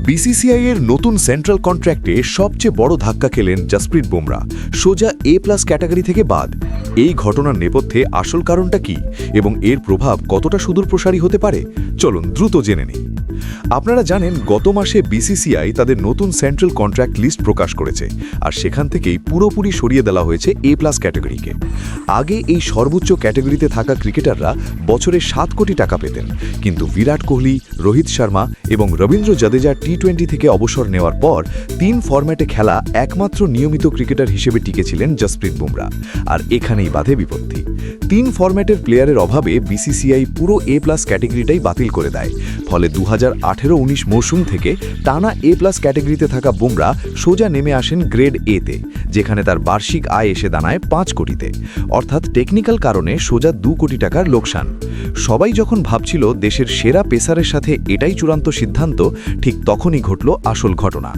BCCI এর নতুন central কন্ট্রাক্টে সবচেয়ে বড় ধাক্কা খেলেন জসপ্রীত বুমরা, সোজা A+ ক্যাটাগরি থেকে বাদ। এই ঘটনার নেপথ্যে আসল কারণটা কি এবং এর প্রভাব কতটা সুদূরপ্রসারী হতে পারে, চলুন দ্রুত জেনে নিই। আপনারা জানেন গত মাসে বিসিসিআই তাদের নতুন সেন্ট্রাল কন্ট্রাক্ট লিস্ট প্রকাশ করেছে, আর সেখান থেকেই পুরোপুরি সরিয়ে দেওয়া হয়েছে A+ ক্যাটাগরিকে। আগে এই সর্বোচ্চ ক্যাটাগরিতে থাকা ক্রিকেটাররা বছরে 7 কোটি টাকা পেতেন, কিন্তু বিরাট কোহলি, রোহিত শর্মা এবং রবীন্দ্র জাদেজা T20 থেকে অবসর নেওয়ার পর 3 ফরম্যাটে খেলা একমাত্র নিয়মিত ক্রিকেটার হিসেবে টিকেছিলেন জসপ্রীত বুমরা, আর এখানেই বাধে বিপত্তি। 3 ফরম্যাটের প্লেয়ারের অভাবে বিসিসিআই পুরো A+ ক্যাটাগরিটাই বাতিল করে দেয়। ফলে 2018-19 মৌসুম থেকে টানা A+ ক্যাটাগরিতে থাকা বুমরা সোজা নেমে আসেন গ্রেড A-তে, যেখানে তার বার্ষিক আয় এসে দাঁড়ায় 5 কোটিতে, অর্থাৎ টেকনিক্যাল কারণে সোজা 2 কোটি টাকার লোকসান। সবাই যখন ভাবছিল দেশের সেরা পেসারের সাথে এটাই চূড়ান্ত সিদ্ধান্ত, ঠিক তখনই ঘটল আসল ঘটনা।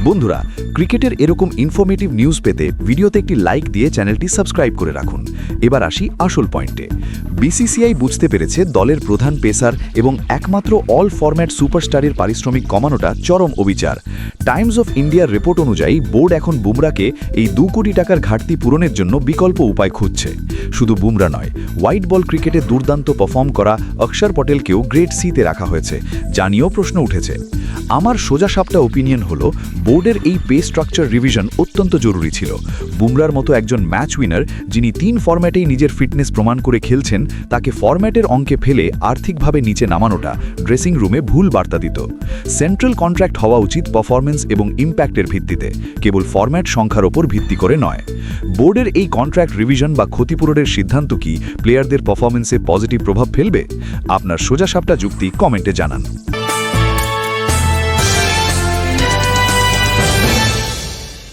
বন্ধুরা, ক্রিকেটের এরকম ইনফরমেটিভ নিউজ পেতে ভিডিওতে একটি লাইক দিয়ে চ্যানেলটি সাবস্ক্রাইব করে রাখুন। এবার আসি আসল পয়েন্টে। বিসিসিআই বুঝতে পেরেছে দলের প্রধান পেসার এবং একমাত্র অল ফরম্যাট সুপারস্টারের পারিশ্রমিক কমানোটা চরম অবিচার। টাইমস অফ ইন্ডিয়ার রিপোর্ট অনুযায়ী বোর্ড এখন বুমরাকে এই 2 কোটি টাকার ঘাটতি পূরণের জন্য বিকল্প উপায় খুঁজছে। শুধু বুমরা নয়, হোয়াইট বল ক্রিকেটে দুর্দান্ত পারফর্ম করা অক্ষর পটেলকেও গ্রেড C-তে রাখা হয়েছে, যা নিয়েও প্রশ্ন উঠেছে। আমার সোজাসাপটা ওপিনিয়ন হলো বোর্ডের এই পে স্ট্রাকচার রিভিশন অত্যন্ত জরুরি ছিল। বুমরার মতো একজন ম্যাচ উইনার, যিনি 3 ফরম্যাটেই নিজের ফিটনেস প্রমাণ করে খেলছেন, তাকে ফরম্যাটের অঙ্কে ফেলে আর্থিকভাবে নিচে নামানোটা ড্রেসিং রুমে ভুল বার্তা দিত। সেন্ট্রাল কন্ট্রাক্ট হওয়া উচিত পারফরমেন্স এবং ইম্প্যাক্টের ভিত্তিতে, কেবল ফরম্যাট সংখ্যার ওপর ভিত্তি করে নয়। বোর্ডের এই কন্ট্রাক্ট রিভিশন বা ক্ষতিপূরণের সিদ্ধান্ত কি প্লেয়ারদের পারফরমেন্সে পজিটিভ প্রভাব ফেলবে? আপনার সোজাসাপটা যুক্তি কমেন্টে জানান।